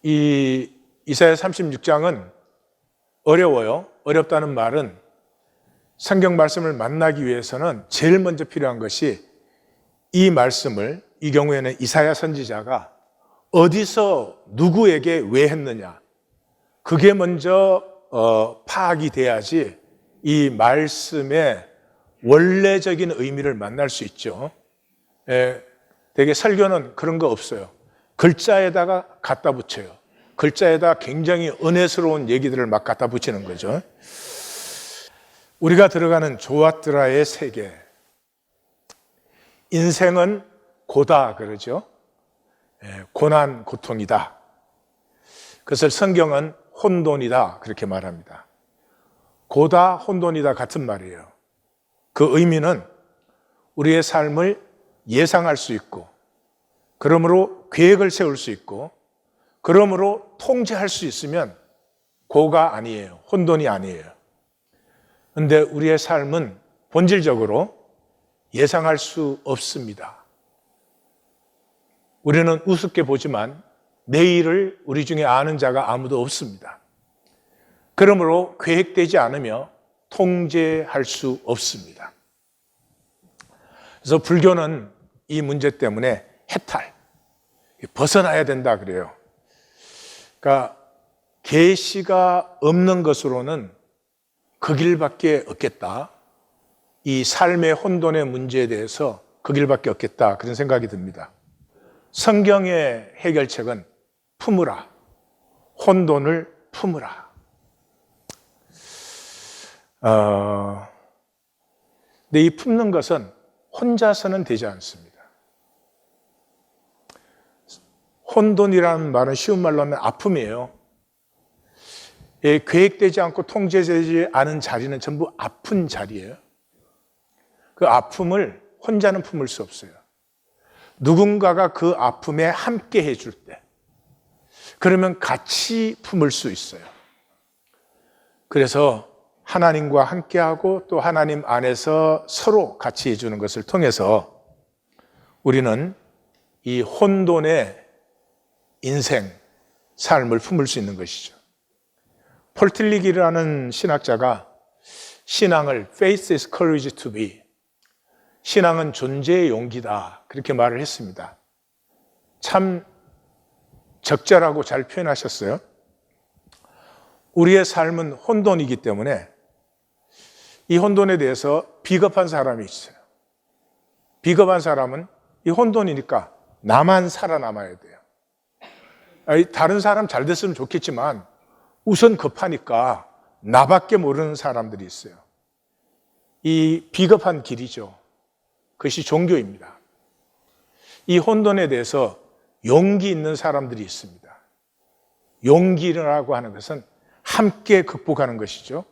이 이사야 36장은 어려워요. 어렵다는 말은 성경 말씀을 만나기 위해서는 제일 먼저 필요한 것이 이 말씀을, 이 경우에는 이사야 선지자가 어디서 누구에게 왜 했느냐, 그게 먼저 파악이 돼야지 이 말씀의 원래적인 의미를 만날 수 있죠. 되게 설교는 그런 거 없어요. 글자에다가 갖다 붙여요. 글자에다 굉장히 은혜스러운 얘기들을 막 갖다 붙이는 거죠. 우리가 들어가는 조아트라의 세계, 인생은 고다 그러죠. 고난, 고통이다. 그것을 성경은 혼돈이다 그렇게 말합니다. 고다, 혼돈이다 같은 말이에요. 그 의미는 우리의 삶을 예상할 수 있고, 그러므로 계획을 세울 수 있고, 그러므로 통제할 수 있으면 고가 아니에요. 혼돈이 아니에요. 그런데 우리의 삶은 본질적으로 예상할 수 없습니다. 우리는 우습게 보지만 내일을 우리 중에 아는 자가 아무도 없습니다. 그러므로 계획되지 않으며 통제할 수 없습니다. 그래서 불교는 이 문제 때문에 해탈, 벗어나야 된다 그래요. 그러니까 계시가 없는 것으로는 그 길밖에 없겠다. 이 삶의 혼돈의 문제에 대해서 그 길밖에 없겠다, 그런 생각이 듭니다. 성경의 해결책은 품으라, 혼돈을 품으라. 근데 이 품는 것은 혼자서는 되지 않습니다. 혼돈이라는 말은 쉬운 말로 하면 아픔이에요. 계획되지 않고 통제되지 않은 자리는 전부 아픈 자리예요. 그 아픔을 혼자는 품을 수 없어요. 누군가가 그 아픔에 함께 해줄 때, 그러면 같이 품을 수 있어요. 그래서 하나님과 함께하고 또 하나님 안에서 서로 같이 해주는 것을 통해서 우리는 이 혼돈의 인생, 삶을 품을 수 있는 것이죠. 폴 틸리기라는 신학자가 신앙을 Faith is courage to be, 신앙은 존재의 용기다, 그렇게 말을 했습니다. 참 적절하고 잘 표현하셨어요. 우리의 삶은 혼돈이기 때문에 이 혼돈에 대해서 비겁한 사람이 있어요. 비겁한 사람은 이 혼돈이니까 나만 살아남아야 돼요. 다른 사람 잘 됐으면 좋겠지만 우선 급하니까 나밖에 모르는 사람들이 있어요. 이 비겁한 길이죠. 그것이 종교입니다. 이 혼돈에 대해서 용기 있는 사람들이 있습니다. 용기라고 하는 것은 함께 극복하는 것이죠.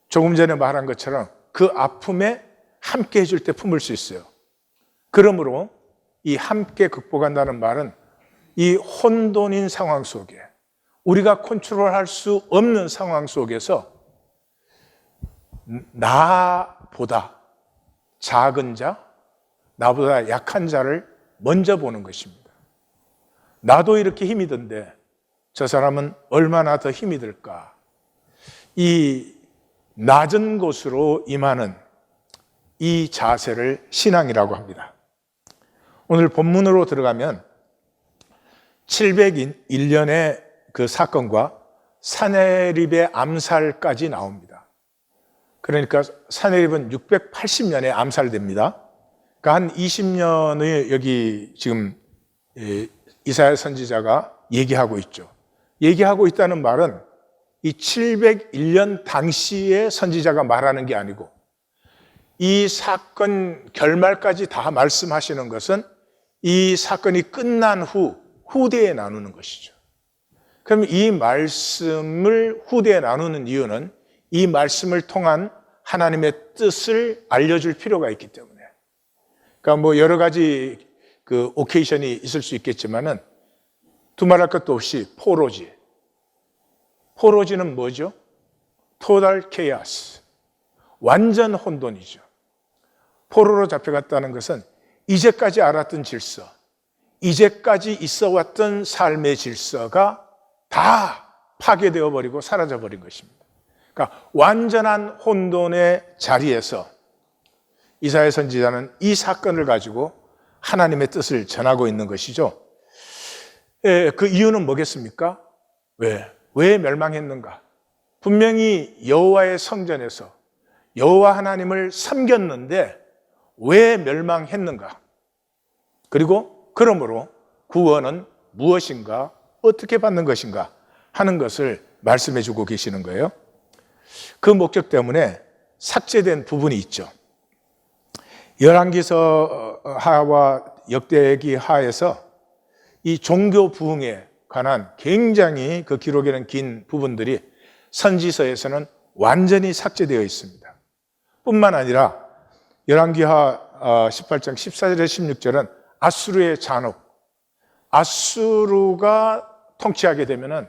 조금 전에 말한 것처럼 그 아픔에 함께 해줄 때 품을 수 있어요. 그러므로 이 함께 극복한다는 말은 이 혼돈인 상황 속에, 우리가 컨트롤할 수 없는 상황 속에서 나보다 작은 자, 나보다 약한 자를 먼저 보는 것입니다. 나도 이렇게 힘이 든데 저 사람은 얼마나 더 힘이 들까? 이 낮은 곳으로 임하는 이 자세를 신앙이라고 합니다. 오늘 본문으로 들어가면 701년의 그 사건과 사네립의 암살까지 나옵니다. 그러니까 사네립은 680년에 암살됩니다. 그러니까 한 20년의 여기 지금 이사야 선지자가 얘기하고 있죠. 얘기하고 있다는 말은 이 701년 당시의 선지자가 말하는 게 아니고 이 사건 결말까지 다 말씀하시는 것은 이 사건이 끝난 후 후대에 나누는 것이죠. 그럼 이 말씀을 후대에 나누는 이유는 이 말씀을 통한 하나님의 뜻을 알려줄 필요가 있기 때문에. 그러니까 뭐 여러 가지 그 오케이션이 있을 수 있겠지만은 두말할 것도 없이 포로지. 포로지는 뭐죠? 토탈 케이오스. 완전 혼돈이죠. 포로로 잡혀갔다는 것은 이제까지 알았던 질서, 이제까지 있어 왔던 삶의 질서가 다 파괴되어 버리고 사라져 버린 것입니다. 그러니까 완전한 혼돈의 자리에서 이사야 선지자는 이 사건을 가지고 하나님의 뜻을 전하고 있는 것이죠. 그 이유는 뭐겠습니까? 왜 멸망했는가? 분명히 여호와의 성전에서 여호와 하나님을 섬겼는데 왜 멸망했는가? 그리고 그러므로 구원은 무엇인가? 어떻게 받는 것인가? 하는 것을 말씀해 주고 계시는 거예요. 그 목적 때문에 삭제된 부분이 있죠. 열왕기서 하와 역대기 하에서 이 종교 부흥에 관한 굉장히 그 기록에는 긴 부분들이 선지서에서는 완전히 삭제되어 있습니다. 뿐만 아니라 열왕기하 18장 14절에 16절은 아수르의 잔혹, 아수르가 통치하게 되면은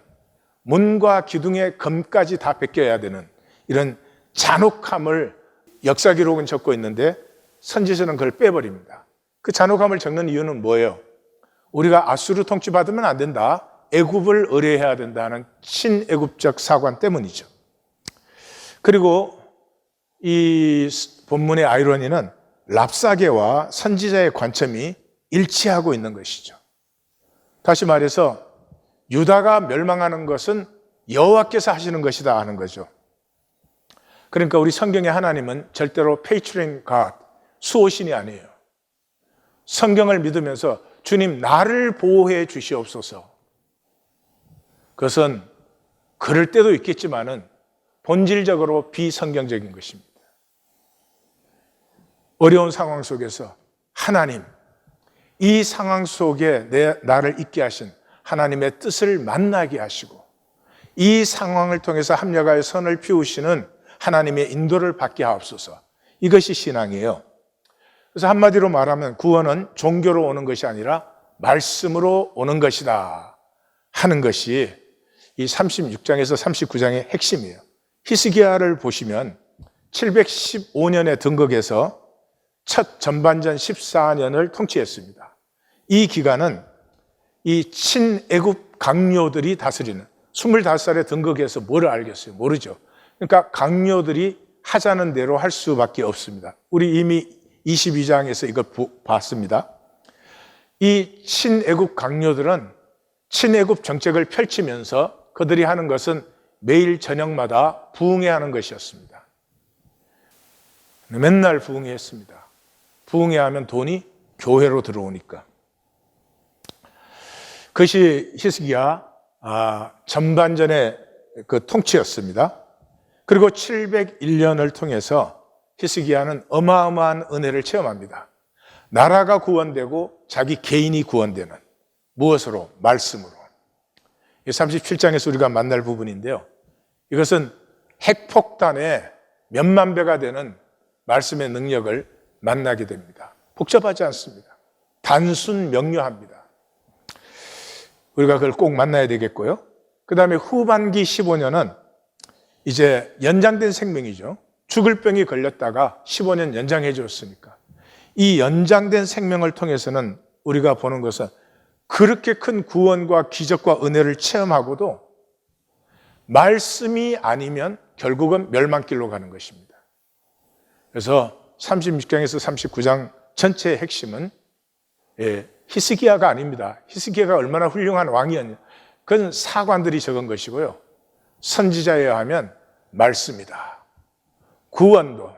문과 기둥의 금까지 다 베껴야 되는 이런 잔혹함을 역사 기록은 적고 있는데 선지서는 그걸 빼버립니다. 그 잔혹함을 적는 이유는 뭐예요? 우리가 아수르 통치 받으면 안 된다, 애굽을 의뢰해야 된다는 친애굽적 사관 때문이죠. 그리고 이 본문의 아이러니는 랍사게와 선지자의 관점이 일치하고 있는 것이죠. 다시 말해서 유다가 멸망하는 것은 여호와께서 하시는 것이다 하는 거죠. 그러니까 우리 성경의 하나님은 절대로 patron God, 수호신이 아니에요. 성경을 믿으면서 주님 나를 보호해 주시옵소서. 그것은 그럴 때도 있겠지만은 본질적으로 비성경적인 것입니다. 어려운 상황 속에서 하나님, 이 상황 속에 나를 있게 하신 하나님의 뜻을 만나게 하시고 이 상황을 통해서 합력하여 선을 피우시는 하나님의 인도를 받게 하옵소서. 이것이 신앙이에요. 그래서 한마디로 말하면 구원은 종교로 오는 것이 아니라 말씀으로 오는 것이다 하는 것이 이 36장에서 39장의 핵심이에요. 히스기야를 보시면 715년에 등극해서 첫 전반전 14년을 통치했습니다. 이 기간은 이 친애굽 강요들이 다스리는 25살에 등극해서 뭐를 알겠어요? 모르죠. 그러니까 강요들이 하자는 대로 할 수밖에 없습니다. 우리 이미 22장에서 이걸 봤습니다. 이 친애굽 강요들은 친애굽 정책을 펼치면서 그들이 하는 것은 매일 저녁마다 부흥회하는 것이었습니다. 맨날 부흥회했습니다. 부흥회하면 돈이 교회로 들어오니까. 그것이 히스기야 전반전의 그 통치였습니다. 그리고 701년을 통해서 히스기야는 어마어마한 은혜를 체험합니다. 나라가 구원되고 자기 개인이 구원되는, 무엇으로? 말씀으로. 37장에서 우리가 만날 부분인데요. 이것은 핵폭탄의 몇만 배가 되는 말씀의 능력을 만나게 됩니다. 복잡하지 않습니다. 단순 명료합니다. 우리가 그걸 꼭 만나야 되겠고요. 그 다음에 후반기 15년은 이제 연장된 생명이죠. 죽을 병이 걸렸다가 15년 연장해 줬으니까. 이 연장된 생명을 통해서는 우리가 보는 것은 그렇게 큰 구원과 기적과 은혜를 체험하고도 말씀이 아니면 결국은 멸망길로 가는 것입니다. 그래서 36장에서 39장 전체의 핵심은 히스기야가 아닙니다. 히스기야가 얼마나 훌륭한 왕이었냐. 그건 사관들이 적은 것이고요. 선지자에 하면 말씀이다. 구원도,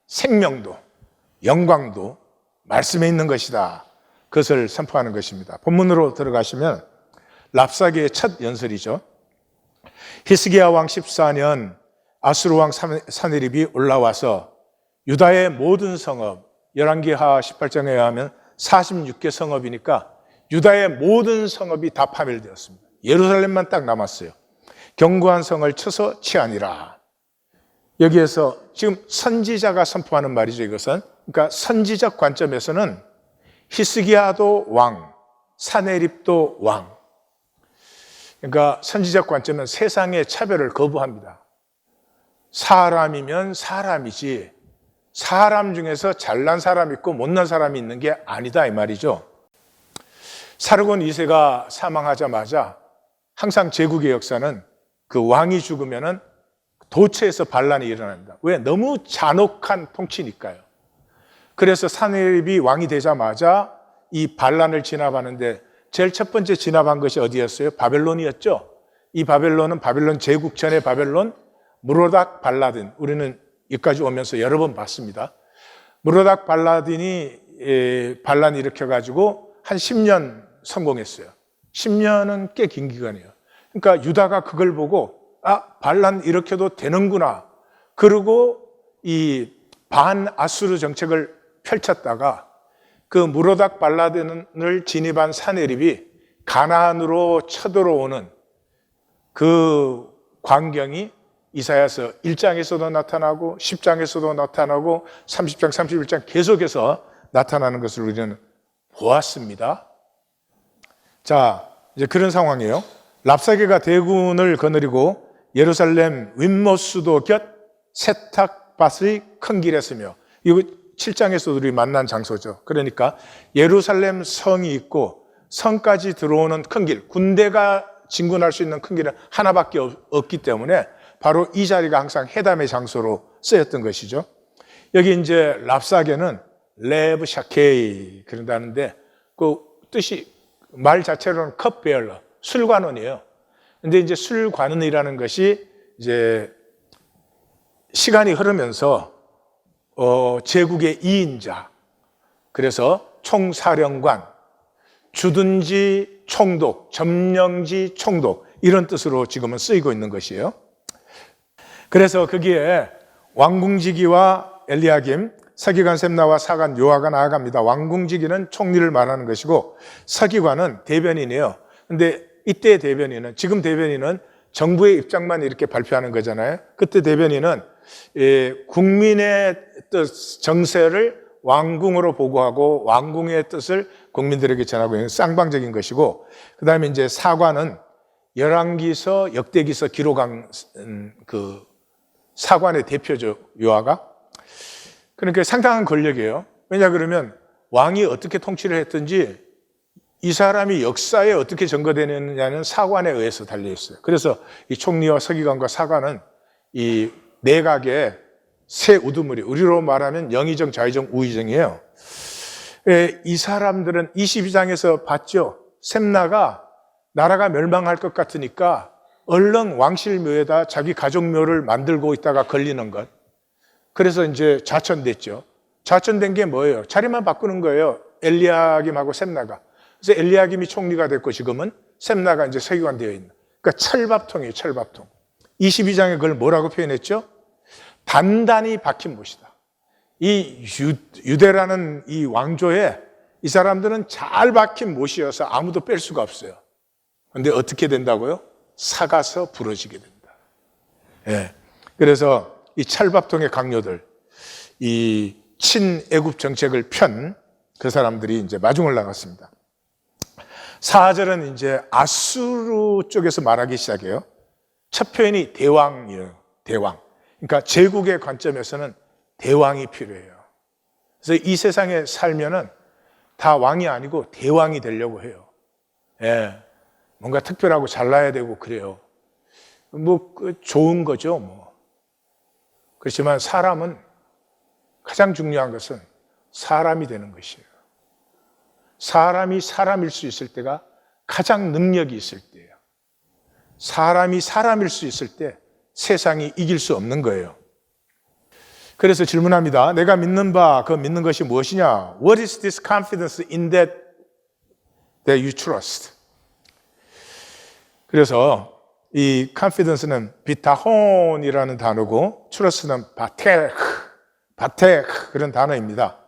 생명도, 영광도 말씀에 있는 것이다. 그것을 선포하는 것입니다. 본문으로 들어가시면 랍사게의 첫 연설이죠. 히스기야 왕 14년 아수르 왕 사네립이 올라와서 유다의 모든 성읍, 열왕기하 18장에 의하면 46개 성읍이니까 유다의 모든 성읍이 다 파멸되었습니다. 예루살렘만 딱 남았어요. 견고한 성을 쳐서 취하니라. 여기에서 지금 선지자가 선포하는 말이죠. 이것은 그러니까 선지적 관점에서는 히스기야도 왕, 사네립도 왕. 그러니까 선지적 관점은 세상의 차별을 거부합니다. 사람이면 사람이지 사람 중에서 잘난 사람 있고 못난 사람이 있는 게 아니다 이 말이죠. 사르곤 2세가 사망하자마자 항상 제국의 역사는 그 왕이 죽으면은 도처에서 반란이 일어납니다. 왜? 너무 잔혹한 통치니까요. 그래서 사네립이 왕이 되자마자 이 반란을 진압하는데 제일 첫 번째 진압한 것이 어디였어요? 바벨론이었죠. 이 바벨론은 바벨론 제국 전의 바벨론 무로닥 발라딘, 우리는 여기까지 오면서 여러 번 봤습니다. 무로닥 발라딘이 반란 일으켜가지고 한 10년 성공했어요. 10년은 꽤 긴 기간이에요. 그러니까 유다가 그걸 보고 반란 일으켜도 되는구나. 그리고 이 반아수르 정책을 펼쳤다가 그 무로닥 발라딘을 진입한 사네립이 가나안으로 쳐들어오는 그 광경이 이사야서 1장에서도 나타나고 10장에서도 나타나고 30장, 31장 계속해서 나타나는 것을 우리는 보았습니다. 자, 이제 그런 상황이에요. 랍사게가 대군을 거느리고 예루살렘 윗모수도 곁 세탁밭의 큰 길에 서며, 이거 7장에서 우리 만난 장소죠. 그러니까 예루살렘 성이 있고 성까지 들어오는 큰 길, 군대가 진군할 수 있는 큰 길은 하나밖에 없기 때문에 바로 이 자리가 항상 회담의 장소로 쓰였던 것이죠. 여기 이제 랍사게는 레브 샤케이 그런다는데 그 뜻이 말 자체로는 컵베얼러, 술관원이에요. 근데 이제 술관원이라는 것이 이제 시간이 흐르면서 제국의 2인자, 그래서 총사령관, 주둔지 총독, 점령지 총독, 이런 뜻으로 지금은 쓰이고 있는 것이에요. 그래서 거기에 왕궁지기와 엘리야김, 서기관 셈나와 사관 요아가 나아갑니다. 왕궁지기는 총리를 말하는 것이고 서기관은 대변인이에요. 근데 이때 대변인은, 지금 대변인은 정부의 입장만 이렇게 발표하는 거잖아요. 그때 대변인은 국민의 뜻, 정세를 왕궁으로 보고하고 왕궁의 뜻을 국민들에게 전하고 있는 쌍방적인 것이고, 그 다음에 이제 사관은 열왕기서, 역대기서 기록한 그 사관의 대표죠, 요아가. 그러니까 상당한 권력이에요. 왜냐 그러면 왕이 어떻게 통치를 했든지 이 사람이 역사에 어떻게 전거되느냐는 사관에 의해서 달려있어요. 그래서 이 총리와 서기관과 사관은 이 내각의 새 우두머리, 우리로 말하면 영의정, 좌의정, 우의정이에요. 이 사람들은 22장에서 봤죠. 셈나가 나라가 멸망할 것 같으니까 얼른 왕실묘에다 자기 가족묘를 만들고 있다가 걸리는 것. 그래서 이제 좌천됐죠. 좌천된 게 뭐예요? 자리만 바꾸는 거예요. 엘리야김하고 셈나가. 그래서 엘리야김이 총리가 됐고 지금은 셈나가 이제 서기관 되어 있는. 그러니까 철밥통이에요, 철밥통. 22장에 그걸 뭐라고 표현했죠? 단단히 박힌 못이다. 이 유대라는 이 왕조에 이 사람들은 잘 박힌 못이어서 아무도 뺄 수가 없어요. 그런데 어떻게 된다고요? 사가서 부러지게 된다. 예. 그래서 이 찰밥통의 강요들, 이 친애굽 정책을 편 그 사람들이 이제 마중을 나갔습니다. 4절은 이제 아수르 쪽에서 말하기 시작해요. 첫 표현이 대왕이에요. 대왕. 그러니까 제국의 관점에서는 대왕이 필요해요. 그래서 이 세상에 살면은 다 왕이 아니고 대왕이 되려고 해요. 예. 뭔가 특별하고 잘나야 되고 그래요. 뭐 좋은 거죠, 뭐. 그렇지만 사람은 가장 중요한 것은 사람이 되는 것이에요. 사람이 사람일 수 있을 때가 가장 능력이 있을 때예요. 사람이 사람일 수 있을 때 세상이 이길 수 없는 거예요. 그래서 질문합니다. 내가 믿는 바, 그 믿는 것이 무엇이냐? What is this confidence in that you trust? 그래서 이 confidence는 비타혼이라는 단어고 trust는 바테크 그런 단어입니다.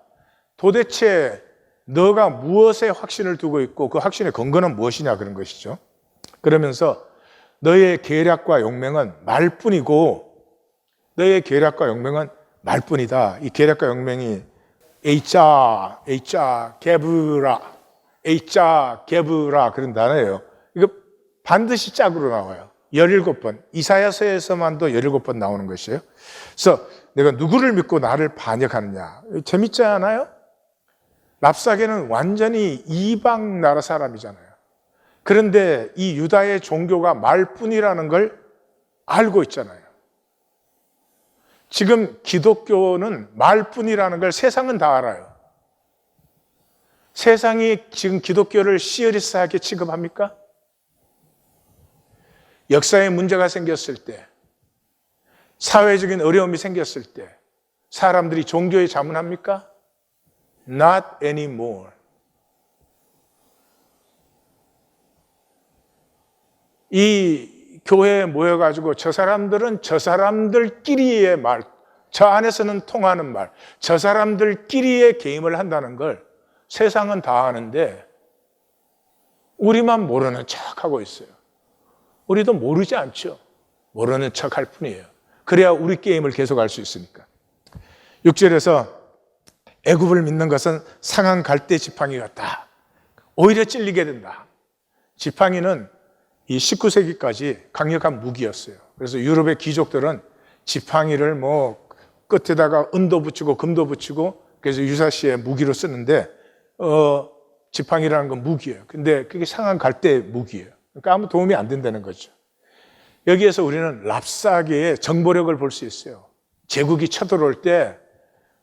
도대체 너가 무엇에 확신을 두고 있고 그 확신의 근거는 무엇이냐 그런 것이죠. 그러면서 너의 계략과 용맹은 말뿐이고 너의 계략과 용맹은 말뿐이다. 이 계략과 용맹이 게브라 그런 단어예요. 이거 반드시 짝으로 나와요. 17번. 이사야서에서만도 17번 나오는 것이에요. 그래서 내가 누구를 믿고 나를 반역하느냐. 재밌지 않아요? 랍사게는 완전히 이방 나라 사람이잖아요. 그런데 이 유다의 종교가 말뿐이라는 걸 알고 있잖아요. 지금 기독교는 말뿐이라는 걸 세상은 다 알아요. 세상이 지금 기독교를 시리어스하게 취급합니까? 역사에 문제가 생겼을 때, 사회적인 어려움이 생겼을 때 사람들이 종교에 자문합니까? Not anymore. 이 교회에 모여가지고 저 사람들은 저 사람들끼리의 말, 저 안에서는 통하는 말, 저 사람들끼리의 게임을 한다는 걸 세상은 다 아는데 우리만 모르는 척하고 있어요. 우리도 모르지 않죠. 모르는 척할 뿐이에요. 그래야 우리 게임을 계속할 수 있으니까. 6절에서 애굽을 믿는 것은 상한 갈대 지팡이 같다. 오히려 찔리게 된다. 지팡이는 이 19세기까지 강력한 무기였어요. 그래서 유럽의 귀족들은 지팡이를 뭐 끝에다가 은도 붙이고 금도 붙이고 그래서 유사시의 무기로 쓰는데 지팡이라는 건 무기예요. 근데 그게 상한 갈대 무기예요. 그러니까 아무 도움이 안 된다는 거죠. 여기에서 우리는 랍사게의 정보력을 볼 수 있어요. 제국이 쳐들어올 때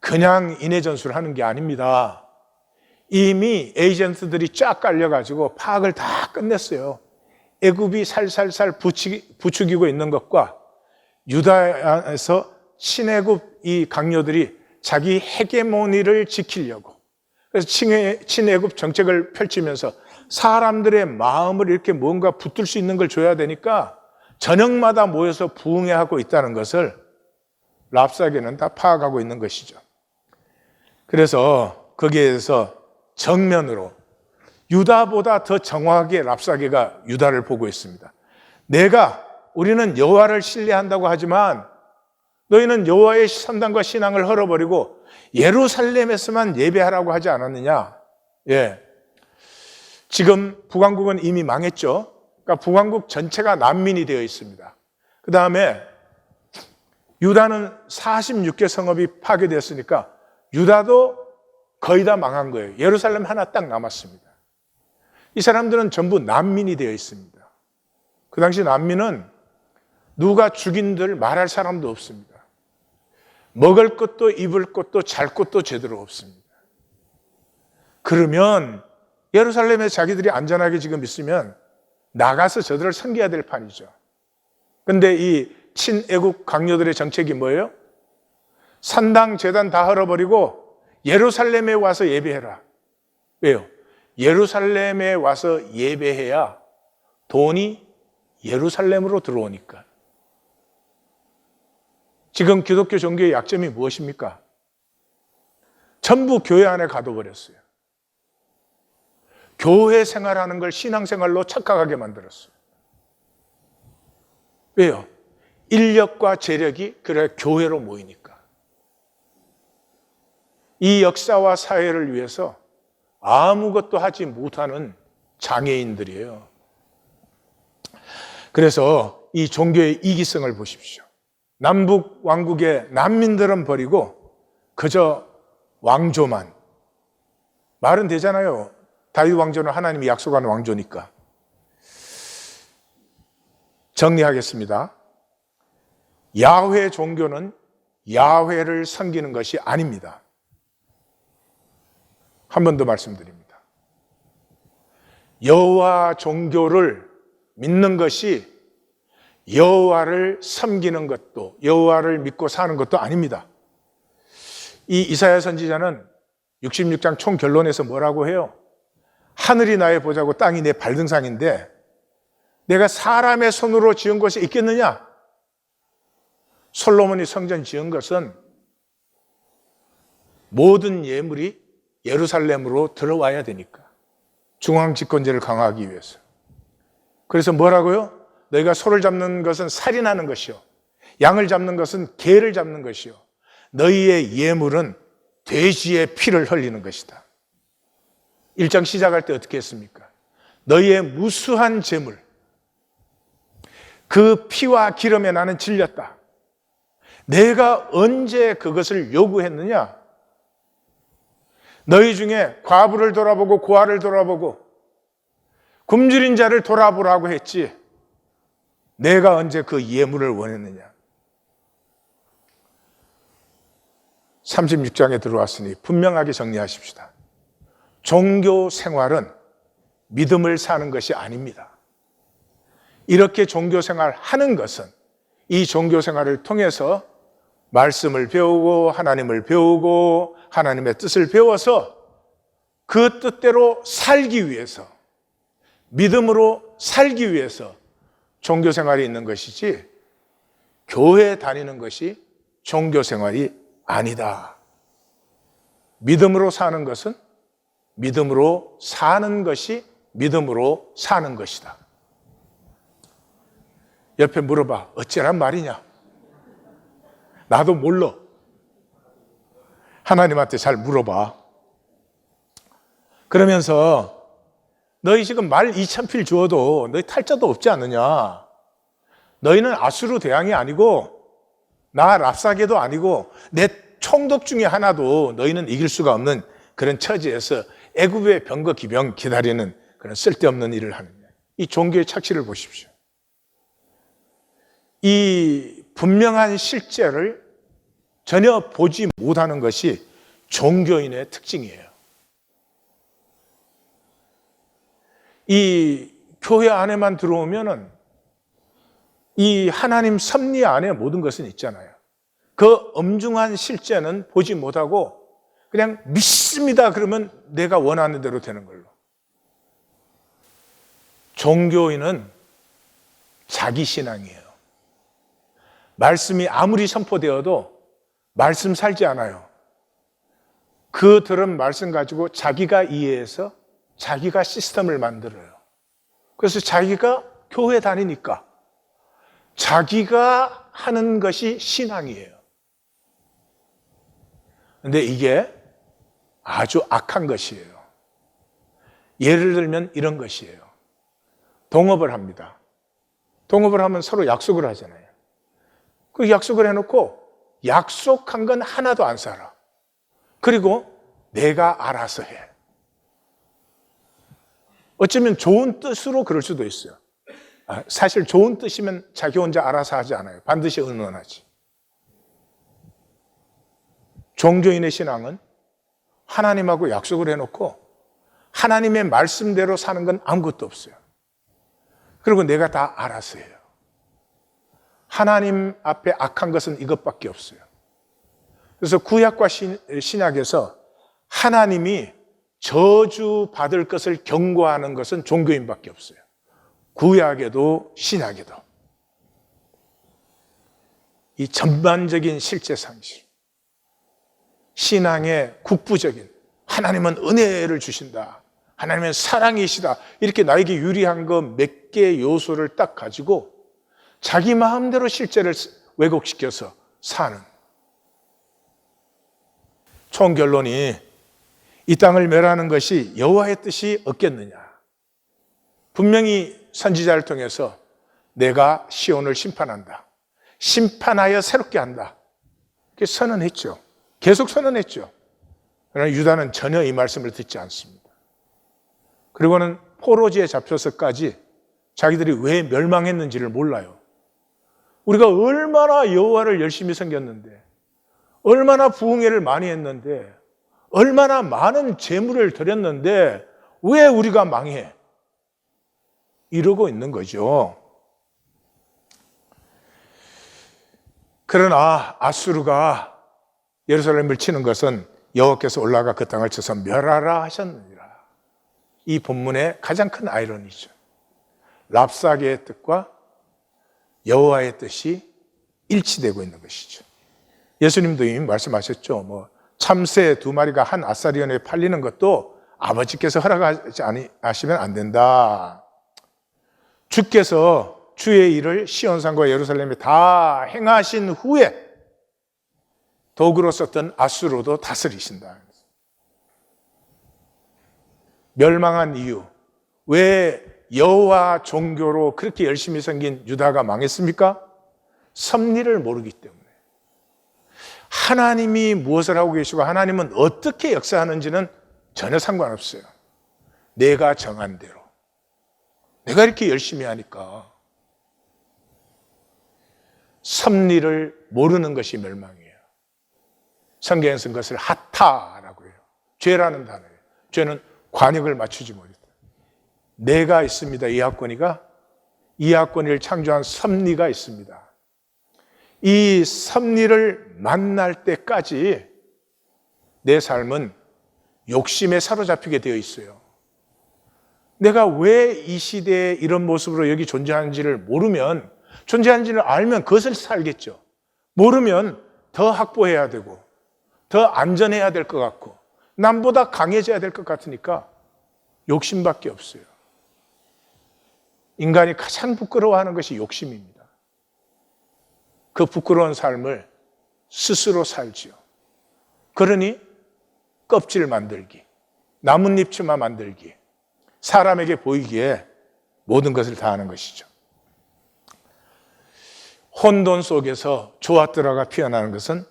그냥 인해 전술을 하는 게 아닙니다. 이미 에이전트들이 쫙 깔려가지고 파악을 다 끝냈어요. 애굽이 살살살 부추기고 있는 것과 유다에서 친애굽 이 강요들이 자기 헤게모니를 지키려고 그래서 친애굽 정책을 펼치면서 사람들의 마음을 이렇게 뭔가 붙들 수 있는 걸 줘야 되니까 저녁마다 모여서 부흥회하고 있다는 것을 랍사게는 다 파악하고 있는 것이죠. 그래서 거기에 대해서 정면으로 유다보다 더 정확하게 랍사게가 유다를 보고 있습니다. 우리는 여호와를 신뢰한다고 하지만 너희는 여호와의 선당과 신앙을 헐어버리고 예루살렘에서만 예배하라고 하지 않았느냐? 예. 지금 북왕국은 이미 망했죠. 그러니까 북왕국 전체가 난민이 되어 있습니다. 그 다음에 유다는 46개 성읍이 파괴되었으니까 유다도 거의 다 망한 거예요. 예루살렘 하나 딱 남았습니다. 이 사람들은 전부 난민이 되어 있습니다. 그 당시 난민은 누가 죽인들 말할 사람도 없습니다. 먹을 것도 입을 것도 잘 것도 제대로 없습니다. 그러면 예루살렘에 자기들이 안전하게 지금 있으면 나가서 저들을 섬겨야 될 판이죠. 그런데 이 친애국 강요들의 정책이 뭐예요? 산당 제단 다 헐어버리고 예루살렘에 와서 예배해라. 왜요? 예루살렘에 와서 예배해야 돈이 예루살렘으로 들어오니까. 지금 기독교 종교의 약점이 무엇입니까? 전부 교회 안에 가둬버렸어요. 교회 생활하는 걸 신앙생활로 착각하게 만들었어요. 왜요? 인력과 재력이 그래 교회로 모이니까. 이 역사와 사회를 위해서 아무것도 하지 못하는 장애인들이에요. 그래서 이 종교의 이기성을 보십시오. 남북 왕국의 난민들은 버리고 그저 왕조만. 말은 되잖아요. 다윗 왕조는 하나님이 약속한 왕조니까. 정리하겠습니다. 야훼 종교는 야훼를 섬기는 것이 아닙니다. 한 번 더 말씀드립니다. 여호와 종교를 믿는 것이 여호와를 섬기는 것도 여호와를 믿고 사는 것도 아닙니다. 이 이사야 선지자는 66장 총결론에서 뭐라고 해요? 하늘이 나의 보좌고 땅이 내 발등상인데 내가 사람의 손으로 지은 것이 있겠느냐? 솔로몬이 성전 지은 것은 모든 예물이 예루살렘으로 들어와야 되니까. 중앙 집권제를 강화하기 위해서. 그래서 뭐라고요? 너희가 소를 잡는 것은 살인하는 것이요. 양을 잡는 것은 개를 잡는 것이요. 너희의 예물은 돼지의 피를 흘리는 것이다. 1장 시작할 때 어떻게 했습니까? 너희의 무수한 재물, 그 피와 기름에 나는 질렸다. 내가 언제 그것을 요구했느냐? 너희 중에 과부를 돌아보고 고아를 돌아보고 굶주린 자를 돌아보라고 했지 내가 언제 그 예물을 원했느냐. 36장에 들어왔으니 분명하게 정리하십시다. 종교 생활은 믿음을 사는 것이 아닙니다. 이렇게 종교 생활 하는 것은 이 종교 생활을 통해서 말씀을 배우고 하나님을 배우고 하나님의 뜻을 배워서 그 뜻대로 살기 위해서, 믿음으로 살기 위해서 종교 생활이 있는 것이지 교회 다니는 것이 종교 생활이 아니다. 믿음으로 사는 것은 믿음으로 사는 것이 믿음으로 사는 것이다. 옆에 물어봐. 어쩌란 말이냐? 나도 몰라. 하나님한테 잘 물어봐. 그러면서 너희 지금 말 2,000필 주어도 너희 탈자도 없지 않느냐? 너희는 아수르 대왕이 아니고 나 랍사게도 아니고 내 총독 중에 하나도 너희는 이길 수가 없는 그런 처지에서 애굽의 병거 기병 기다리는 그런 쓸데없는 일을 하느냐. 이 종교의 착취를 보십시오. 이 분명한 실제를 전혀 보지 못하는 것이 종교인의 특징이에요. 이 교회 안에만 들어오면은 이 하나님 섭리 안에 모든 것은 있잖아요. 그 엄중한 실제는 보지 못하고 그냥 믿습니다 그러면 내가 원하는 대로 되는 걸로. 종교인은 자기 신앙이에요. 말씀이 아무리 선포되어도 말씀 살지 않아요. 그 들은 말씀 가지고 자기가 이해해서 자기가 시스템을 만들어요. 그래서 자기가 교회 다니니까 자기가 하는 것이 신앙이에요. 근데 이게 아주 악한 것이에요. 예를 들면 이런 것이에요. 동업을 합니다. 동업을 하면 서로 약속을 하잖아요. 그 약속을 해놓고 약속한 건 하나도 안 살아. 그리고 내가 알아서 해. 어쩌면 좋은 뜻으로 그럴 수도 있어요. 사실 좋은 뜻이면 자기 혼자 알아서 하지 않아요. 반드시 의논하지. 종교인의 신앙은 하나님하고 약속을 해놓고 하나님의 말씀대로 사는 건 아무것도 없어요. 그리고 내가 다 알아서 해요. 하나님 앞에 악한 것은 이것밖에 없어요. 그래서 구약과 신약에서 하나님이 저주받을 것을 경고하는 것은 종교인밖에 없어요. 구약에도 신약에도. 이 전반적인 실제 상실, 신앙의 국부적인 하나님은 은혜를 주신다, 하나님은 사랑이시다, 이렇게 나에게 유리한 거 몇 개의 요소를 딱 가지고 자기 마음대로 실제를 왜곡시켜서 사는. 총결론이 이 땅을 멸하는 것이 여호와의 뜻이 없겠느냐. 분명히 선지자를 통해서 내가 시온을 심판한다, 심판하여 새롭게 한다, 이렇게 선언했죠. 계속 선언했죠. 그러나 유다는 전혀 이 말씀을 듣지 않습니다. 그리고는 포로지에 잡혀서까지 자기들이 왜 멸망했는지를 몰라요. 우리가 얼마나 여호와를 열심히 섬겼는데, 얼마나 부흥회를 많이 했는데, 얼마나 많은 재물을 드렸는데 왜 우리가 망해? 이러고 있는 거죠. 그러나 아수르가 예루살렘을 치는 것은 여호와께서 올라가 그 땅을 쳐서 멸하라 하셨느니라. 이 본문의 가장 큰 아이러니죠. 랍사게의 뜻과 여호와의 뜻이 일치되고 있는 것이죠. 예수님도 이미 말씀하셨죠. 참새 2마리가 한 아사리온에 팔리는 것도 아버지께서 허락하지 않으시면 안 된다. 주께서 주의 일을 시온산과 예루살렘에 다 행하신 후에 도구로 썼던 아수르도 다스리신다. 멸망한 이유, 왜 여호와 종교로 그렇게 열심히 섬긴 유다가 망했습니까? 섭리를 모르기 때문에. 하나님이 무엇을 하고 계시고 하나님은 어떻게 역사하는지는 전혀 상관없어요. 내가 정한 대로. 내가 이렇게 열심히 하니까. 섭리를 모르는 것이 멸망이에요. 성경에서는 그것을 하타라고 해요. 죄라는 단어예요. 죄는 관역을 맞추지 못했다. 내가 있습니다. 이하권이를 창조한 섭리가 있습니다. 이 섭리를 만날 때까지 내 삶은 욕심에 사로잡히게 되어 있어요. 내가 왜 이 시대에 이런 모습으로 여기 존재하는지를 모르면, 존재하는지를 알면 그것을 살겠죠. 모르면 더 확보해야 되고 더 안전해야 될 것 같고 남보다 강해져야 될 것 같으니까 욕심밖에 없어요. 인간이 가장 부끄러워하는 것이 욕심입니다. 그 부끄러운 삶을 스스로 살지요. 그러니 껍질 만들기, 나뭇잎 치마 만들기, 사람에게 보이기에 모든 것을 다 하는 것이죠. 혼돈 속에서 조화들어가 피어나는 것은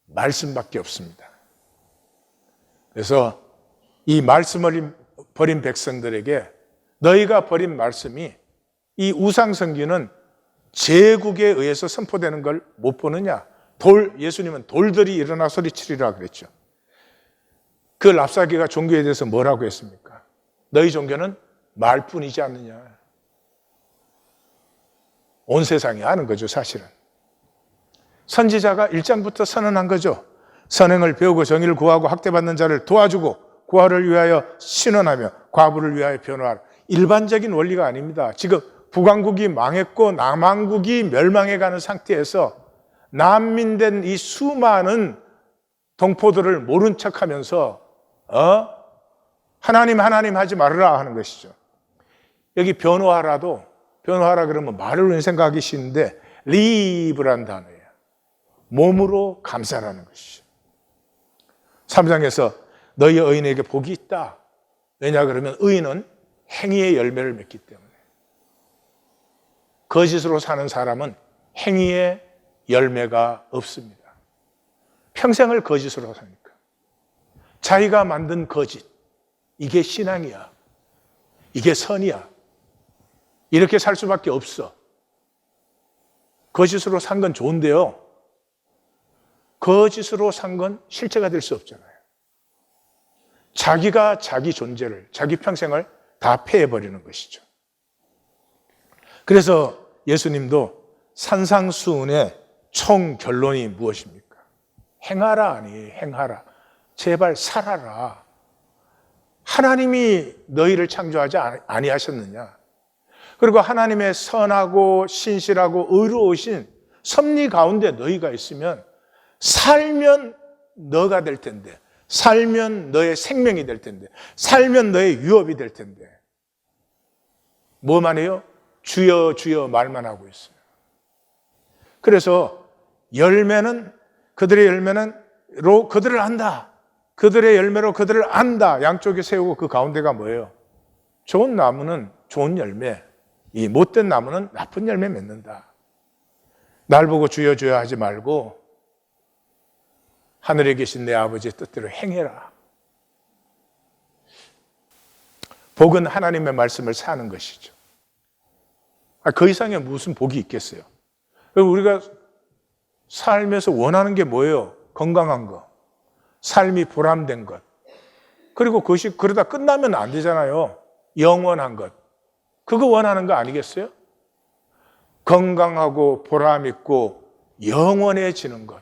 말씀밖에 없습니다. 그래서 이 말씀을 버린 백성들에게 너희가 버린 말씀이, 이 우상성기는 제국에 의해서 선포되는 걸 못 보느냐? 예수님은 돌들이 일어나 소리치리라 그랬죠. 그 랍사개가 종교에 대해서 뭐라고 했습니까? 너희 종교는 말뿐이지 않느냐. 온 세상이 아는 거죠, 사실은. 선지자가 1장부터 선언한 거죠. 선행을 배우고 정의를 구하고 학대받는 자를 도와주고 고아를 위하여 신원하며 과부를 위하여 변호하라. 일반적인 원리가 아닙니다. 지금 북왕국이 망했고 남왕국이 멸망해가는 상태에서 난민된 이 수많은 동포들을 모른 척하면서 하나님 하지 말으라 하는 것이죠. 여기 변호하라 그러면 말을 생각하기 쉬운데 리브라는 단어예요. 몸으로 감사라는 것이죠. 3장에서 너희 의인에게 복이 있다. 왜냐 그러면 의인은 행위의 열매를 맺기 때문에. 거짓으로 사는 사람은 행위의 열매가 없습니다. 평생을 거짓으로 사니까. 자기가 만든 거짓, 이게 신앙이야. 이게 선이야. 이렇게 살 수밖에 없어. 거짓으로 산 건 좋은데요. 거짓으로 산 건 실제가 될 수 없잖아요. 자기가 자기 존재를, 자기 평생을 다 패해버리는 것이죠. 그래서 예수님도 산상수훈의 총 결론이 무엇입니까? 행하라 아니에요. 행하라. 제발 살아라. 하나님이 너희를 창조하지 아니하셨느냐? 그리고 하나님의 선하고 신실하고 의로우신 섭리 가운데 너희가 있으면 살면 너가 될 텐데, 살면 너의 생명이 될 텐데, 살면 너의 유업이 될 텐데 뭐만 해요? 주여 주여 말만 하고 있어요. 그래서 그들의 열매는 그들을 안다. 그들의 열매로 그들을 안다. 양쪽에 세우고 그 가운데가 뭐예요? 좋은 나무는 좋은 열매, 이 못된 나무는 나쁜 열매 맺는다. 날 보고 주여 주여 하지 말고 하늘에 계신 내 아버지의 뜻대로 행해라. 복은 하나님의 말씀을 사는 것이죠. 그 이상에 무슨 복이 있겠어요? 우리가 삶에서 원하는 게 뭐예요? 건강한 거, 삶이 보람된 것. 그리고 그것이 그러다 끝나면 안 되잖아요. 영원한 것. 그거 원하는 거 아니겠어요? 건강하고 보람 있고 영원해지는 것.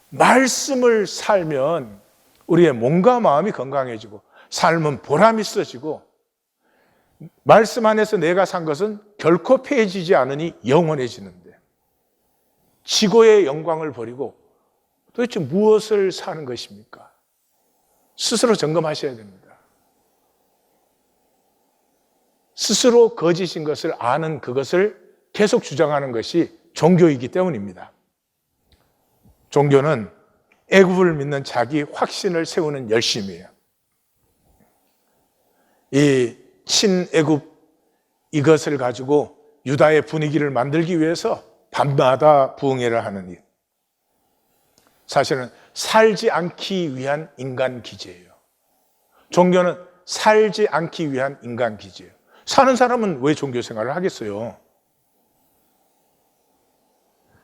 말씀을 살면 우리의 몸과 마음이 건강해지고 삶은 보람 있어지고, 말씀 안에서 내가 산 것은 결코 폐해지지 않으니 영원해지는데, 지고의 영광을 버리고 도대체 무엇을 사는 것입니까? 스스로 점검하셔야 됩니다. 스스로 거짓인 것을 아는 그것을 계속 주장하는 것이 종교이기 때문입니다. 종교는 애굽을 믿는 자기 확신을 세우는 열심이에요. 이 친애굽 이것을 가지고 유다의 분위기를 만들기 위해서 밤마다 부흥회를 하는 일. 사실은 살지 않기 위한 인간 기제예요. 종교는 살지 않기 위한 인간 기제예요. 사는 사람은 왜 종교 생활을 하겠어요?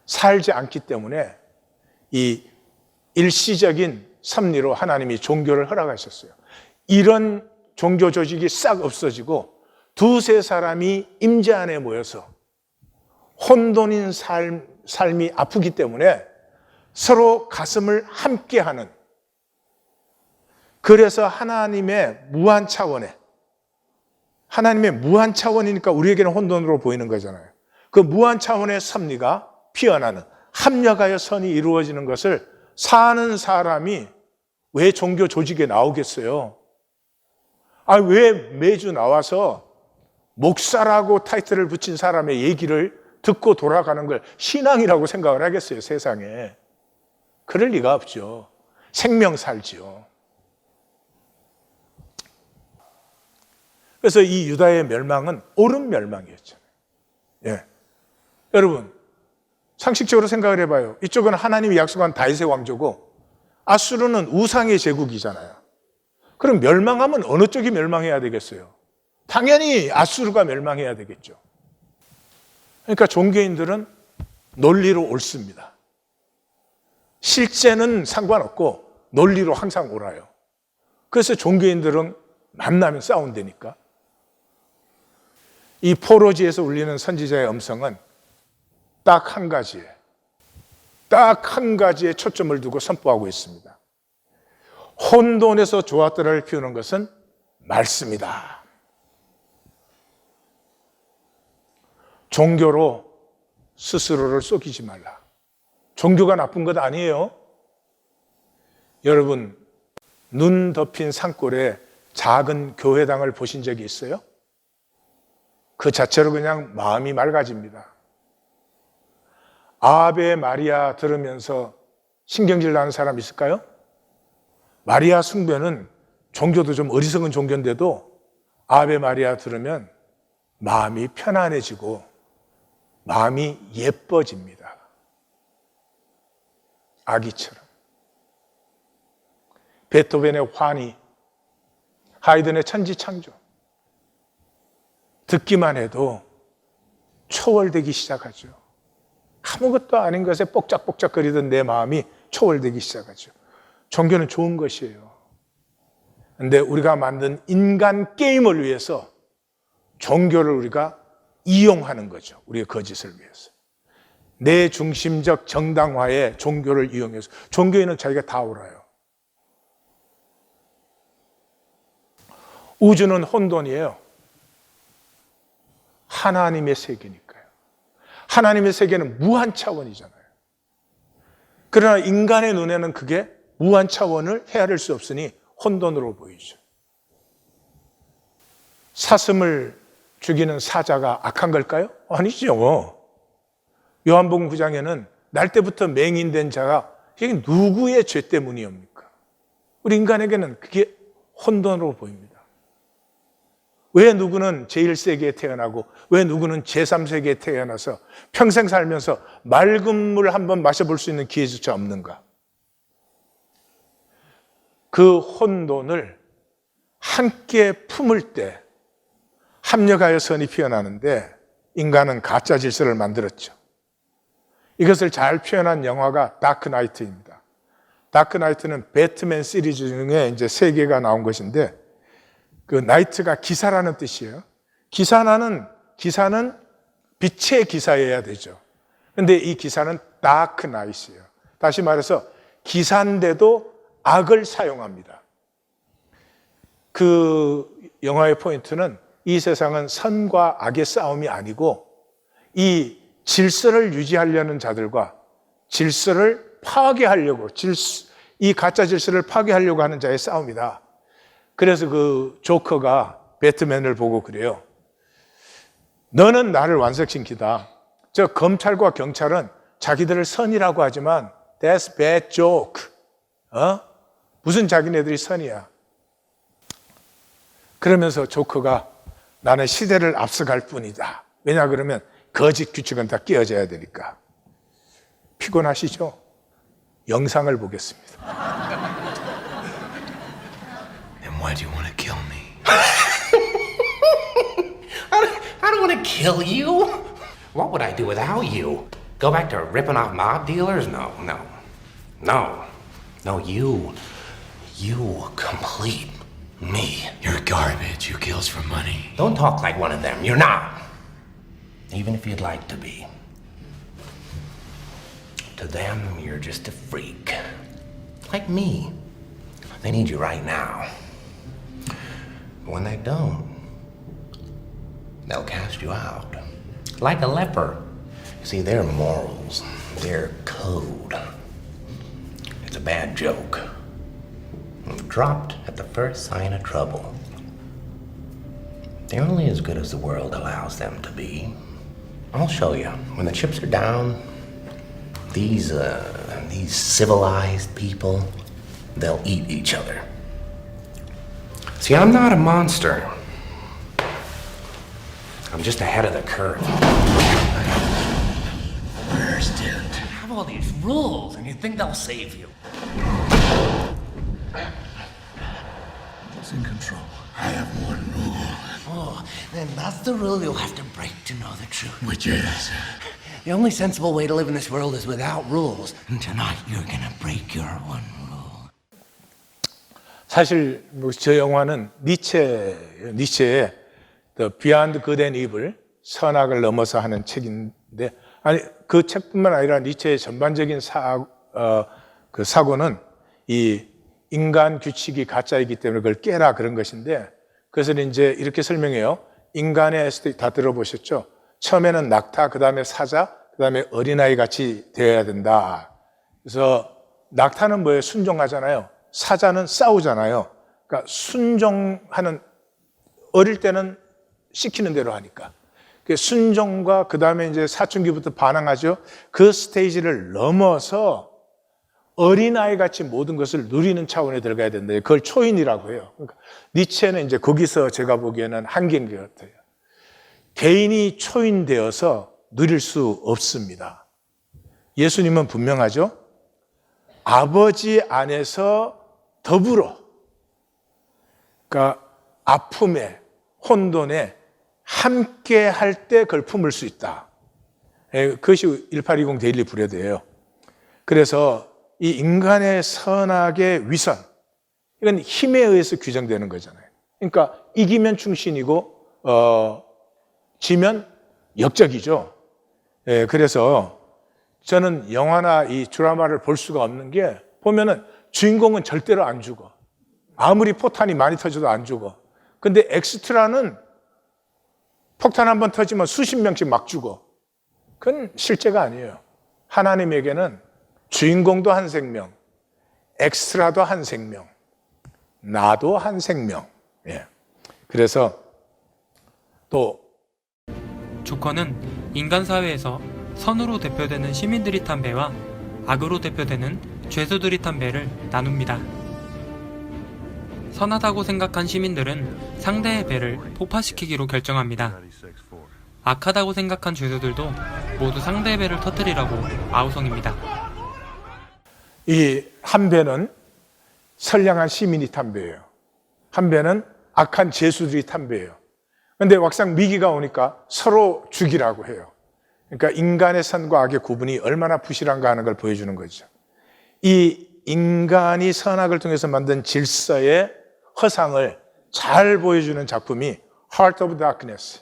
살지 않기 때문에 이 일시적인 섭리로 하나님이 종교를 허락하셨어요. 이런 종교 조직이 싹 없어지고 두세 사람이 임재 안에 모여서 혼돈인 삶이 아프기 때문에 서로 가슴을 함께하는, 그래서 하나님의 무한 차원이니까 우리에게는 혼돈으로 보이는 거잖아요. 그 무한 차원의 섭리가 피어나는, 합력하여 선이 이루어지는 것을 사는 사람이 왜 종교 조직에 나오겠어요? 왜 매주 나와서 목사라고 타이틀을 붙인 사람의 얘기를 듣고 돌아가는 걸 신앙이라고 생각을 하겠어요, 세상에? 그럴 리가 없죠. 생명 살지요. 그래서 이 유다의 멸망은 옳은 멸망이었잖아요. 예. 여러분, 상식적으로 생각을 해봐요. 이쪽은 하나님이 약속한 다윗의 왕조고 아수르는 우상의 제국이잖아요. 그럼 멸망하면 어느 쪽이 멸망해야 되겠어요? 당연히 아수르가 멸망해야 되겠죠. 그러니까 종교인들은 논리로 옳습니다. 실제는 상관없고 논리로 항상 옳아요. 그래서 종교인들은 만나면 싸운다니까. 이 포로지에서 울리는 선지자의 음성은 딱 한 가지에 초점을 두고 선포하고 있습니다. 혼돈에서 조화들을 피우는 것은 말씀이다. 종교로 스스로를 속이지 말라. 종교가 나쁜 것 아니에요. 여러분, 눈 덮인 산골에 작은 교회당을 보신 적이 있어요? 그 자체로 그냥 마음이 맑아집니다. 아베 마리아 들으면서 신경질 나는 사람 있을까요? 마리아 숭배는 종교도 좀 어리석은 종교인데도 아베 마리아 들으면 마음이 편안해지고 마음이 예뻐집니다. 아기처럼. 베토벤의 환희, 하이든의 천지창조. 듣기만 해도 초월되기 시작하죠. 아무것도 아닌 것에 뽁짝뽁짝거리던 내 마음이 초월되기 시작하죠. 종교는 좋은 것이에요. 그런데 우리가 만든 인간 게임을 위해서 종교를 우리가 이용하는 거죠. 우리의 거짓을 위해서. 내 중심적 정당화의 종교를 이용해서. 종교인은 자기가 다 옳아요. 우주는 혼돈이에요. 하나님의 세계니까요. 하나님의 세계는 무한 차원이잖아요. 그러나 인간의 눈에는 그게 무한 차원을 헤아릴 수 없으니 혼돈으로 보이죠. 사슴을 죽이는 사자가 악한 걸까요? 아니죠. 요한복음 9장에는 날 때부터 맹인된 자가 이게 누구의 죄 때문이옵니까? 우리 인간에게는 그게 혼돈으로 보입니다. 왜 누구는 제1세기에 태어나고 왜 누구는 제3세기에 태어나서 평생 살면서 맑은 물 한번 마셔볼 수 있는 기회조차 없는가? 그 혼돈을 함께 품을 때 합력하여 선이 피어나는데 인간은 가짜 질서를 만들었죠. 이것을 잘 표현한 영화가 다크나이트입니다. 다크나이트는 배트맨 시리즈 중에 이제 3개가 나온 것인데 그 나이트가 기사라는 뜻이에요. 기사는 빛의 기사여야 되죠. 그런데 이 기사는 다크나이트예요. 다시 말해서 기사인데도 악을 사용합니다. 그 영화의 포인트는 이 세상은 선과 악의 싸움이 아니고 이 질서를 유지하려는 자들과 질서를 파괴하려고 이 가짜 질서를 파괴하려고 하는 자의 싸움이다. 그래서 그 조커가 배트맨을 보고 그래요. 너는 나를 완성시키다. 저 검찰과 경찰은 자기들을 선이라고 하지만 That's bad joke. 무슨 자기네들이 선이야. 그러면서 조커가 나는 시대를 앞서갈 뿐이다. 왜냐 그러면 거짓 규칙은 다 끼어져야 되니까. 피곤하시죠? 영상을 보겠습니다. And why do you want to kill me? I don't want to kill you. What would I do without you? Go back to ripping off mob dealers? No. No, you complete me. You're garbage. Who kills for money? Don't talk like one of them. You're not. Even if you'd like to be. To them, you're just a freak. Like me. They need you right now. But when they don't, they'll cast you out. Like a leper. See, their morals, their code. It's a bad joke. Dropped at the first sign of trouble. They're only as good as the world allows them to be. I'll show you. When the chips are down, these civilized people, they'll eat each other. See, I'm not a monster. I'm just ahead of the curve. Where's Dent? Have all these rules, and you think they'll save you. Who's in control? I have one rule, Oh, then that's the rule you'll have to break to know the truth. which is The only sensible way to live in this world is without rules. And tonight you're gonna break your one rule. 사실 저 영화는 니체의 The Beyond Good and Evil, 선악을 넘어서 하는 책인데, 아니 그 책뿐만 아니라 니체의 전반적인 사고는 이 인간 규칙이 가짜이기 때문에 그걸 깨라 그런 것인데, 그래서 이제 이렇게 설명해요. 인간의 에스테 다 들어보셨죠? 처음에는 낙타, 그 다음에 사자, 그 다음에 어린아이 같이 되어야 된다. 그래서 낙타는 뭐예요? 순종하잖아요. 사자는 싸우잖아요. 그러니까 순종하는, 어릴 때는 시키는 대로 하니까. 순종과 그 다음에 이제 사춘기부터 반항하죠. 그 스테이지를 넘어서 어린아이 같이 모든 것을 누리는 차원에 들어가야 된다. 그걸 초인이라고 해요. 그러니까 니체는 이제 거기서 제가 보기에는 한계인 것 같아요. 개인이 초인되어서 누릴 수 없습니다. 예수님은 분명하죠. 아버지 안에서 더불어, 그러니까 아픔에, 혼돈에 함께 할 때 그걸 품을 수 있다. 그것이 1820 데일리 브레드예요. 그래서 이 인간의 선악의 위선, 이건 힘에 의해서 규정되는 거잖아요. 그러니까 이기면 충신이고 지면 역적이죠. 그래서 저는 영화나 이 드라마를 볼 수가 없는 게, 보면은 주인공은 절대로 안 죽어. 아무리 포탄이 많이 터져도 안 죽어. 근데 엑스트라는 폭탄 한 번 터지면 수십 명씩 막 죽어. 그건 실제가 아니에요. 하나님에게는 주인공도 한 생명, 엑스트라도 한 생명, 나도 한 생명. 그래서 또 조커는 인간 사회에서 선으로 대표되는 시민들이 탄 배와 악으로 대표되는 죄수들이 탄 배를 나눕니다. 선하다고 생각한 시민들은 상대의 배를 폭파시키기로 결정합니다. 악하다고 생각한 죄수들도 모두 상대의 배를 터뜨리라고 아우성입니다. 이 한 배는 선량한 시민이 탄 배예요. 한 배는 악한 죄수들이 탄 배예요. 그런데 막상 위기가 오니까 서로 죽이라고 해요. 그러니까 인간의 선과 악의 구분이 얼마나 부실한가 하는 걸 보여주는 거죠. 이 인간이 선악을 통해서 만든 질서의 허상을 잘 보여주는 작품이 Heart of Darkness,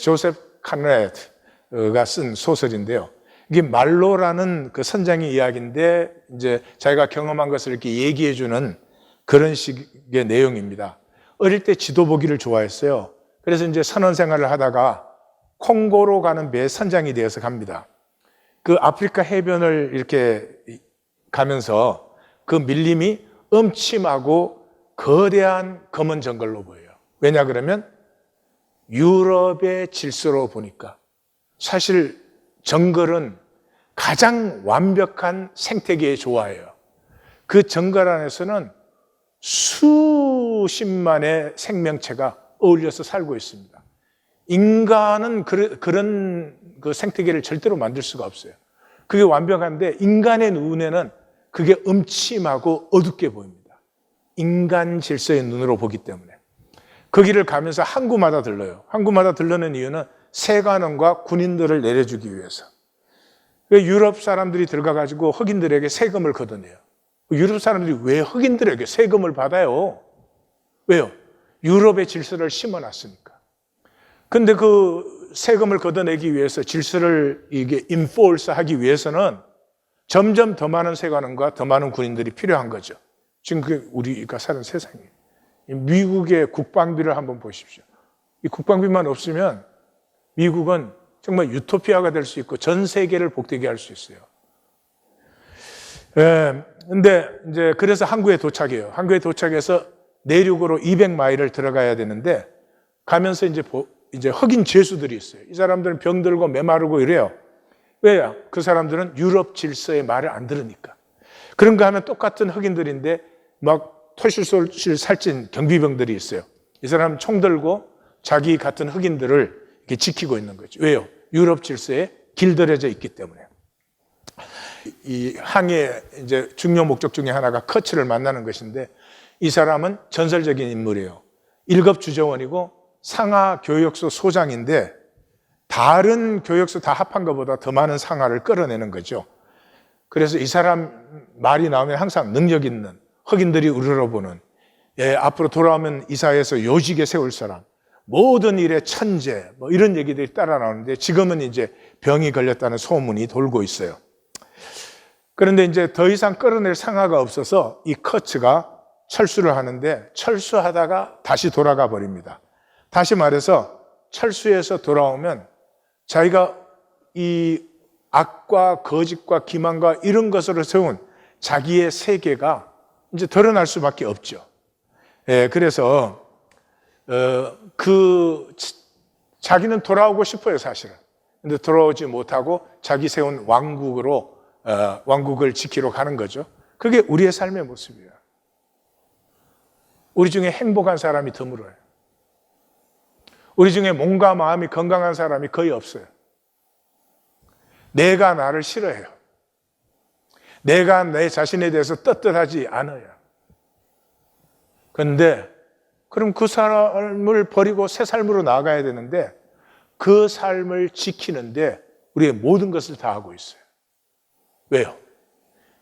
조셉 카네드가 쓴 소설인데요. 이게 말로라는 그 선장의 이야기인데, 이제 자기가 경험한 것을 이렇게 얘기해주는 그런 식의 내용입니다. 어릴 때 지도 보기를 좋아했어요. 그래서 이제 선원 생활을 하다가 콩고로 가는 배의 선장이 되어서 갑니다. 그 아프리카 해변을 이렇게 가면서 그 밀림이 음침하고 거대한 검은 정글로 보여요. 왜냐 그러면 유럽의 질서로 보니까 사실 정글은 가장 완벽한 생태계에 좋아해요. 그 정글 안에서는 수십만의 생명체가 어울려서 살고 있습니다. 인간은 그런 그 생태계를 절대로 만들 수가 없어요. 그게 완벽한데 인간의 눈에는 그게 음침하고 어둡게 보입니다. 인간 질서의 눈으로 보기 때문에. 거기를 가면서 항구마다 들러요. 항구마다 들르는 이유는 세관원과 군인들을 내려주기 위해서. 유럽 사람들이 들어가가지고 흑인들에게 세금을 걷어내요. 유럽 사람들이 왜 흑인들에게 세금을 받아요? 왜요? 유럽의 질서를 심어놨으니까. 근데 그 세금을 걷어내기 위해서 질서를 이게 인포스 하기 위해서는 점점 더 많은 세관원과 더 많은 군인들이 필요한 거죠. 지금 그게 우리가 사는 세상이에요. 미국의 국방비를 한번 보십시오. 이 국방비만 없으면 미국은 정말 유토피아가 될 수 있고 전 세계를 복되게 할 수 있어요. 근데 이제 그래서 항구에 도착해요. 항구에 도착해서 내륙으로 200마일을 들어가야 되는데 가면서 이제 흑인 죄수들이 있어요. 이 사람들은 병들고 메마르고 이래요. 왜요? 그 사람들은 유럽 질서의 말을 안 들으니까. 그런가 하면 똑같은 흑인들인데 막 토실솔실 살찐 경비병들이 있어요. 이 사람은 총 들고 자기 같은 흑인들을 이렇게 지키고 있는 거죠. 왜요? 유럽 질서에 길들여져 있기 때문에. 이 항해의 이제 중요 목적 중에 하나가 커츠를 만나는 것인데 이 사람은 전설적인 인물이에요. 1급 주재원이고 상하 교역소 소장인데 다른 교역소 다 합한 것보다 더 많은 상하를 끌어내는 거죠. 그래서 이 사람 말이 나오면 항상 능력 있는 흑인들이 우러러보는 앞으로 돌아오면 이 사회에서 요직에 세울 사람, 모든 일에 천재, 뭐 이런 얘기들이 따라 나오는데 지금은 이제 병이 걸렸다는 소문이 돌고 있어요. 그런데 이제 더 이상 끌어낼 상하가 없어서 이 커츠가 철수를 하는데 철수하다가 다시 돌아가 버립니다. 다시 말해서 철수해서 돌아오면 자기가 이 악과 거짓과 기만과 이런 것으로 세운 자기의 세계가 이제 드러날 수밖에 없죠. 그래서 자기는 돌아오고 싶어요, 사실은. 근데 돌아오지 못하고 자기 세운 왕국을 지키러 가는 거죠. 그게 우리의 삶의 모습이에요. 우리 중에 행복한 사람이 드물어요. 우리 중에 몸과 마음이 건강한 사람이 거의 없어요. 내가 나를 싫어해요. 내가 내 자신에 대해서 떳떳하지 않아요. 그런데 그럼 그 삶을 버리고 새 삶으로 나아가야 되는데 그 삶을 지키는데 우리의 모든 것을 다하고 있어요. 왜요?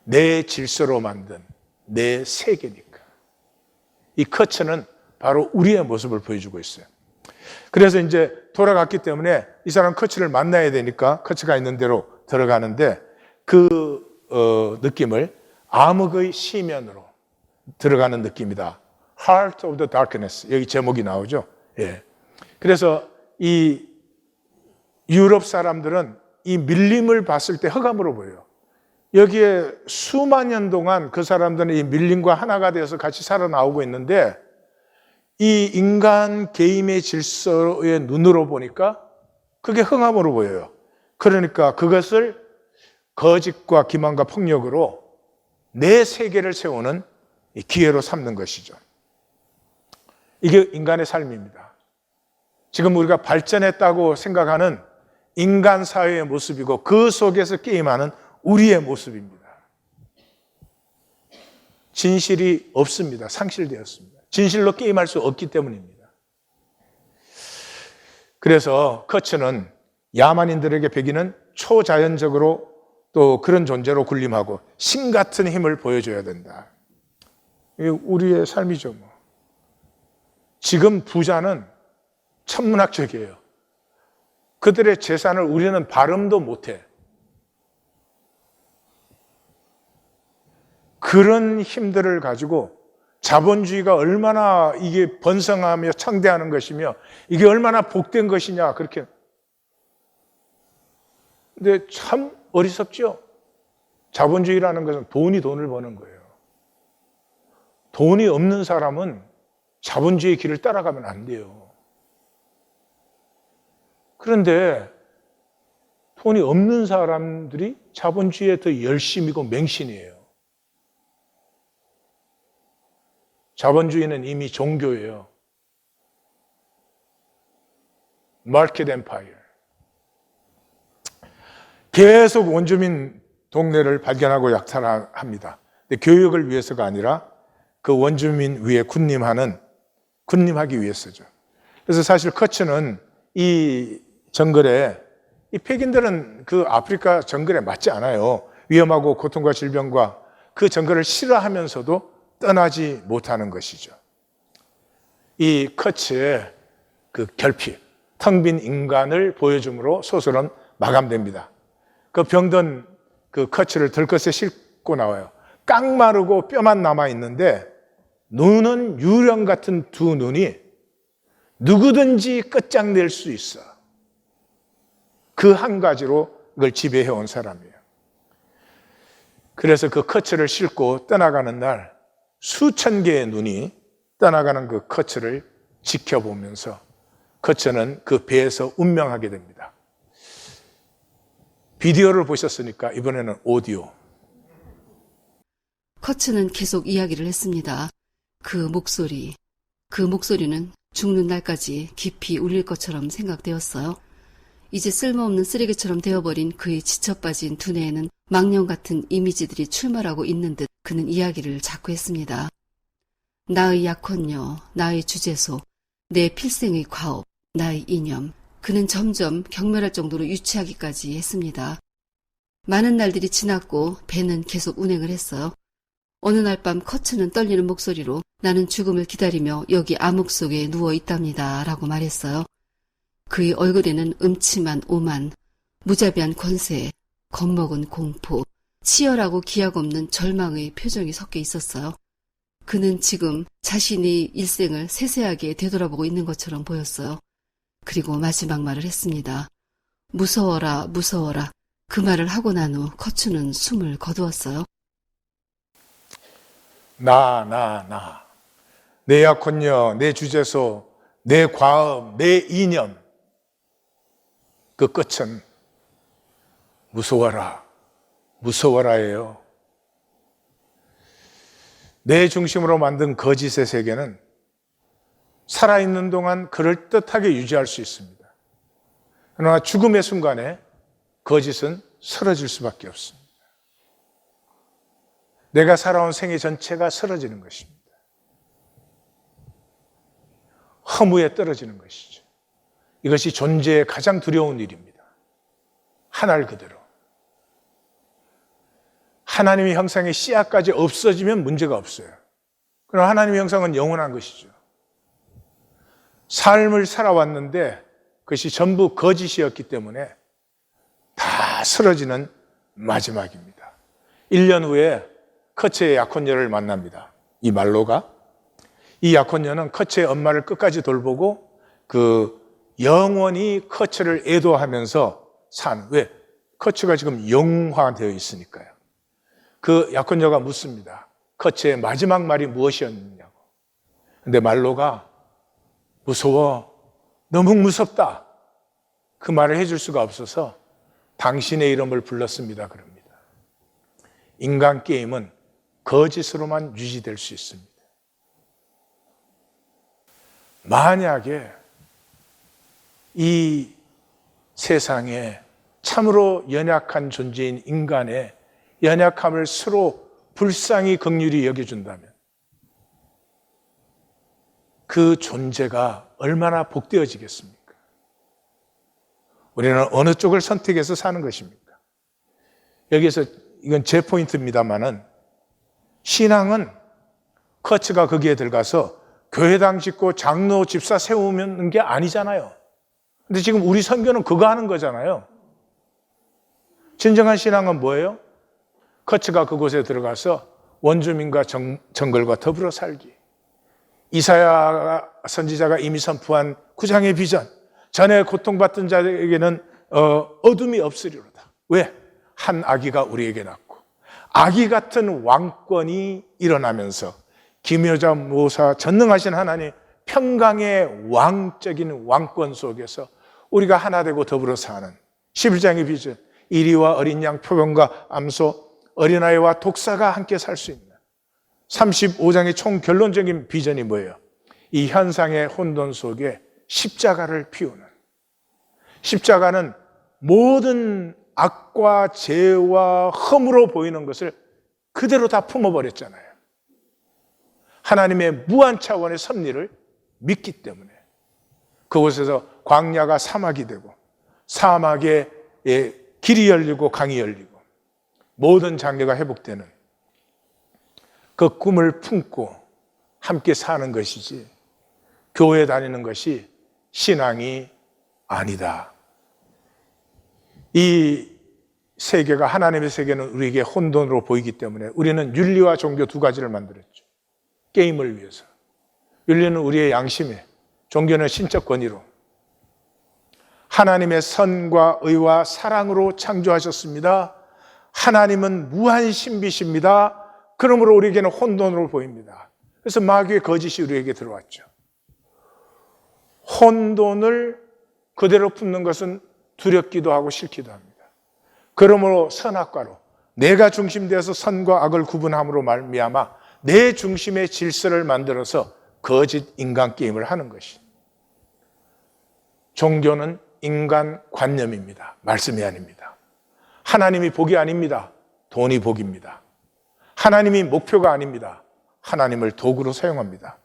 내 질서로 만든 내 세계니까. 이 커츠는 바로 우리의 모습을 보여주고 있어요. 그래서 이제 돌아갔기 때문에 이 사람 커츠를 만나야 되니까 커츠가 있는 대로 들어가는데 그 느낌을 암흑의 시면으로 들어가는 느낌이다. Heart of the Darkness. 여기 제목이 나오죠. 예. 그래서 이 유럽 사람들은 이 밀림을 봤을 때 흑암으로 보여요. 여기에 수만 년 동안 그 사람들은 이 밀림과 하나가 되어서 같이 살아나오고 있는데 이 인간 개인의 질서의 눈으로 보니까 그게 흑암으로 보여요. 그러니까 그것을 거짓과 기만과 폭력으로 내 세계를 세우는 기회로 삼는 것이죠. 이게 인간의 삶입니다. 지금 우리가 발전했다고 생각하는 인간 사회의 모습이고 그 속에서 게임하는 우리의 모습입니다. 진실이 없습니다. 상실되었습니다. 진실로 게임할 수 없기 때문입니다. 그래서 커츠는 야만인들에게 배기는 초자연적으로 또 그런 존재로 군림하고 신 같은 힘을 보여줘야 된다. 이게 우리의 삶이죠. 뭐. 지금 부자는 천문학적이에요. 그들의 재산을 우리는 발음도 못해. 그런 힘들을 가지고 자본주의가 얼마나 이게 번성하며 창대하는 것이며 이게 얼마나 복된 것이냐 그렇게. 근데 참 어리석죠. 자본주의라는 것은 돈을 버는 거예요. 돈이 없는 사람은 자본주의의 길을 따라가면 안 돼요. 그런데 돈이 없는 사람들이 자본주의에 더 열심이고 맹신이에요. 자본주의는 이미 종교예요. 마켓 엠파이어. 계속 원주민 동네를 발견하고 약탈합니다. 근데 교육을 위해서가 아니라 그 원주민 위에 군림하기 위해서죠. 그래서 사실 커츠는 이 정글에, 이 백인들은 그 아프리카 정글에 맞지 않아요. 위험하고 고통과 질병과 그 정글을 싫어하면서도 떠나지 못하는 것이죠. 이 커츠의 그 결핍, 텅 빈 인간을 보여줌으로 소설은 마감됩니다. 그 병든 그 커츠를 들것에 싣고 나와요. 깡마르고 뼈만 남아 있는데 눈은 유령 같은 두 눈이 누구든지 끝장낼 수 있어. 그 한 가지로 이걸 지배해온 사람이에요. 그래서 그 커츠를 싣고 떠나가는 날 수천 개의 눈이 떠나가는 그 커츠를 지켜보면서 커츠는 그 배에서 운명하게 됩니다. 비디오를 보셨으니까 이번에는 오디오. 커츠는 계속 이야기를 했습니다. 그 목소리는 죽는 날까지 깊이 울릴 것처럼 생각되었어요. 이제 쓸모없는 쓰레기처럼 되어버린 그의 지쳐빠진 두뇌에는 망령 같은 이미지들이 출몰하고 있는 듯 그는 이야기를 자꾸 했습니다. 나의 약혼녀, 나의 주제소, 내 필생의 과업, 나의 이념. 그는 점점 경멸할 정도로 유치하기까지 했습니다. 많은 날들이 지났고 배는 계속 운행을 했어요. 어느 날 밤 커츠는 떨리는 목소리로 나는 죽음을 기다리며 여기 암흑 속에 누워 있답니다 라고 말했어요. 그의 얼굴에는 음침한 오만, 무자비한 권세, 겁먹은 공포, 치열하고 기약 없는 절망의 표정이 섞여 있었어요. 그는 지금 자신의 일생을 세세하게 되돌아보고 있는 것처럼 보였어요. 그리고 마지막 말을 했습니다. 무서워라, 무서워라. 그 말을 하고 난 후 커츠는 숨을 거두었어요. 나. 내 약혼녀, 내 주제소, 내 과업, 내 이념. 그 끝은 무서워라, 무서워라예요. 내 중심으로 만든 거짓의 세계는 살아있는 동안 그럴듯하게 유지할 수 있습니다. 그러나 죽음의 순간에 거짓은 사라질 수밖에 없습니다. 내가 살아온 생애 전체가 사라지는 것입니다. 허무에 떨어지는 것이죠. 이것이 존재의 가장 두려운 일입니다. 하늘 그대로. 하나님의 형상의 씨앗까지 없어지면 문제가 없어요. 그러나 하나님의 형상은 영원한 것이죠. 삶을 살아왔는데 그것이 전부 거짓이었기 때문에 다 쓰러지는 마지막입니다. 1년 후에 커츠의 약혼녀를 만납니다. 이 말로가. 이 약혼녀는 커츠의 엄마를 끝까지 돌보고 그 영원히 커츠를 애도하면서 사는. 왜? 커츠가 지금 영화되어 있으니까요. 그 약혼녀가 묻습니다. 커츠의 마지막 말이 무엇이었느냐고. 근데 말로가 무서워. 너무 무섭다. 그 말을 해줄 수가 없어서 당신의 이름을 불렀습니다. 그럽니다. 인간 게임은 거짓으로만 유지될 수 있습니다. 만약에 이 세상에 참으로 연약한 존재인 인간의 연약함을 서로 불쌍히 긍휼히 여겨준다면 그 존재가 얼마나 복되어지겠습니까? 우리는 어느 쪽을 선택해서 사는 것입니까? 여기에서 이건 제 포인트입니다만은 신앙은 커츠가 거기에 들어가서 교회당 짓고 장로 집사 세우는 게 아니잖아요. 근데 지금 우리 선교는 그거 하는 거잖아요. 진정한 신앙은 뭐예요? 커츠가 그곳에 들어가서 원주민과 정글과 더불어 살기. 이사야 선지자가 이미 선포한 구장의 비전. 전에 고통받던 자에게는 어둠이 없으리로다. 왜? 한 아기가 우리에게 낳고 아기 같은 왕권이 일어나면서 기묘자 모사 전능하신 하나님 평강의 왕적인 왕권 속에서 우리가 하나 되고 더불어 사는 11장의 비전. 이리와 어린 양 표범과 암소 어린아이와 독사가 함께 살 수 있는 35장의 총 결론적인 비전이 뭐예요? 이 현상의 혼돈 속에 십자가를 피우는. 십자가는 모든 악과 죄와 흠으로 보이는 것을 그대로 다 품어버렸잖아요. 하나님의 무한 차원의 섭리를 믿기 때문에 그곳에서 광야가 사막이 되고 사막에 길이 열리고 강이 열리고 모든 장래가 회복되는 그 꿈을 품고 함께 사는 것이지 교회 다니는 것이 신앙이 아니다. 이 세계가 하나님의 세계는 우리에게 혼돈으로 보이기 때문에 우리는 윤리와 종교 두 가지를 만들었죠. 게임을 위해서. 윤리는 우리의 양심에, 종교는 신적 권위로. 하나님의 선과 의와 사랑으로 창조하셨습니다. 하나님은 무한 신비십니다. 그러므로 우리에게는 혼돈으로 보입니다. 그래서 마귀의 거짓이 우리에게 들어왔죠. 혼돈을 그대로 품는 것은 두렵기도 하고 싫기도 합니다. 그러므로 선악과로 내가 중심되어서 선과 악을 구분함으로 말미암아 내 중심의 질서를 만들어서 거짓 인간 게임을 하는 것이. 종교는 인간 관념입니다. 말씀이 아닙니다. 하나님이 복이 아닙니다. 돈이 복입니다. 하나님이 목표가 아닙니다. 하나님을 도구로 사용합니다.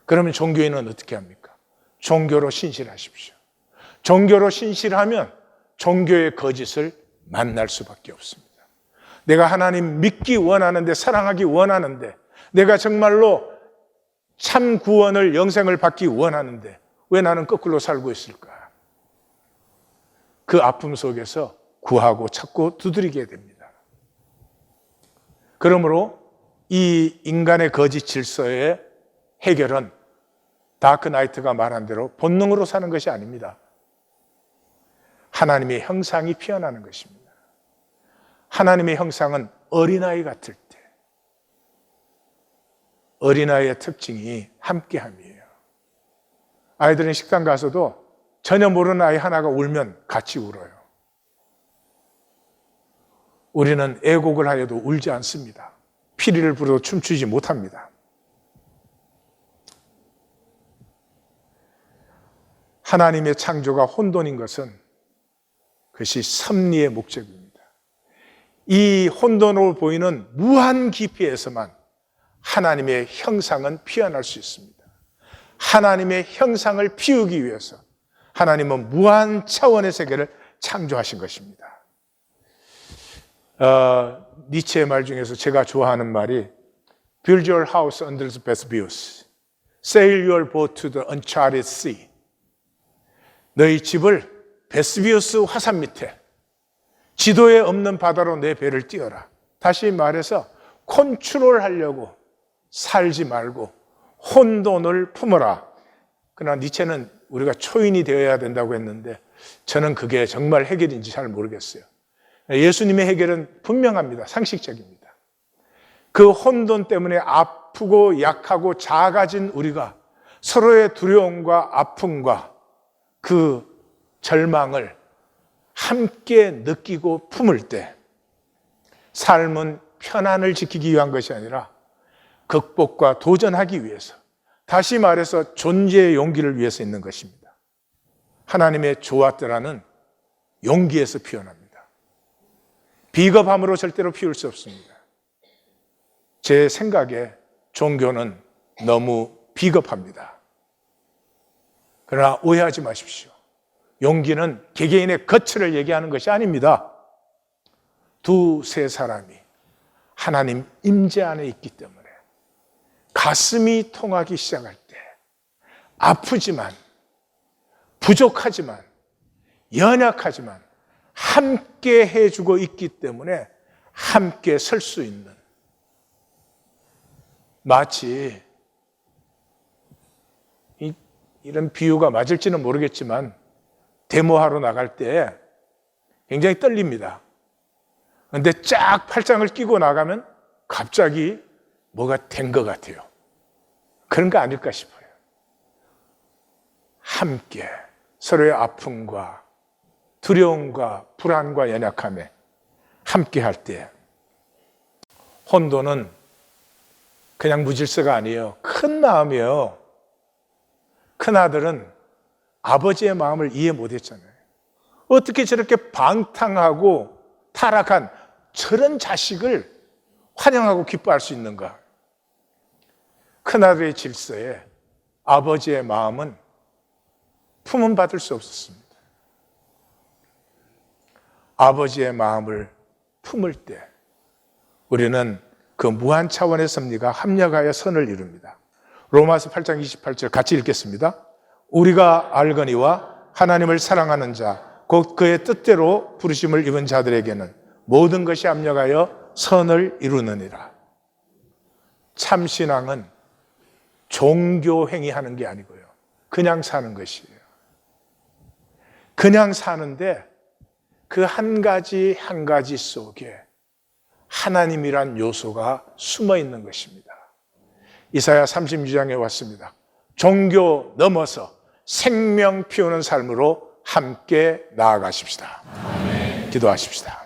그러면 종교인은 어떻게 합니까? 종교로 신실하십시오. 종교로 신실하면 종교의 거짓을 만날 수밖에 없습니다. 내가 하나님 믿기 원하는데, 사랑하기 원하는데, 내가 정말로 참 구원을, 영생을 받기 원하는데 왜 나는 거꾸로 살고 있을까? 그 아픔 속에서 구하고 찾고 두드리게 됩니다. 그러므로 이 인간의 거짓 질서의 해결은 다크 나이트가 말한 대로 본능으로 사는 것이 아닙니다. 하나님의 형상이 피어나는 것입니다. 하나님의 형상은 어린아이 같을 때, 어린아이의 특징이 함께함이에요. 아이들은 식당 가서도 전혀 모르는 아이 하나가 울면 같이 울어요. 우리는 애곡을 하여도 울지 않습니다. 피리를 부르도 춤추지 못합니다. 하나님의 창조가 혼돈인 것은 그것이 섭리의 목적입니다. 이 혼돈으로 보이는 무한 깊이에서만 하나님의 형상은 피어날 수 있습니다. 하나님의 형상을 피우기 위해서 하나님은 무한 차원의 세계를 창조하신 것입니다. 니체의 말 중에서 제가 좋아하는 말이 Build your house under the Vesuvius. Sail your boat to the uncharted sea. 너희 집을 베스비우스 화산 밑에 지도에 없는 바다로 내 배를 띄워라. 다시 말해서 컨트롤하려고 살지 말고 혼돈을 품어라. 그러나 니체는 우리가 초인이 되어야 된다고 했는데 저는 그게 정말 해결인지 잘 모르겠어요. 예수님의 해결은 분명합니다. 상식적입니다. 그 혼돈 때문에 아프고 약하고 작아진 우리가 서로의 두려움과 아픔과 그 절망을 함께 느끼고 품을 때 삶은 편안을 지키기 위한 것이 아니라 극복과 도전하기 위해서, 다시 말해서 존재의 용기를 위해서 있는 것입니다. 하나님의 조아뜨라는 용기에서 피어납니다. 비겁함으로 절대로 피울 수 없습니다. 제 생각에 종교는 너무 비겁합니다. 그러나 오해하지 마십시오. 용기는 개개인의 거취를 얘기하는 것이 아닙니다. 두세 사람이 하나님 임재 안에 있기 때문에 가슴이 통하기 시작할 때 아프지만, 부족하지만, 연약하지만 함께 해주고 있기 때문에 함께 설 수 있는, 마치 이런 비유가 맞을지는 모르겠지만 데모하러 나갈 때 굉장히 떨립니다. 그런데 쫙 팔짱을 끼고 나가면 갑자기 뭐가 된 것 같아요. 그런 거 아닐까 싶어요. 함께 서로의 아픔과 두려움과 불안과 연약함에 함께 할 때 혼돈은 그냥 무질서가 아니에요. 큰 마음이에요. 큰 아들은 아버지의 마음을 이해 못했잖아요. 어떻게 저렇게 방탕하고 타락한 저런 자식을 환영하고 기뻐할 수 있는가? 큰아들의 질서에 아버지의 마음은 품은 받을 수 없었습니다. 아버지의 마음을 품을 때 우리는 그 무한 차원의 섭리가 합력하여 선을 이룹니다. 로마서 8장 28절 같이 읽겠습니다. 우리가 알거니와 하나님을 사랑하는 자 곧 그의 뜻대로 부르심을 입은 자들에게는 모든 것이 합력하여 선을 이루느니라. 참신앙은 종교 행위하는 게 아니고요. 그냥 사는 것이에요. 그냥 사는데 그 한 가지 한 가지 속에 하나님이란 요소가 숨어 있는 것입니다. 이사야 32장에 왔습니다. 종교 넘어서 생명 피우는 삶으로 함께 나아가십시다. 기도하십시다.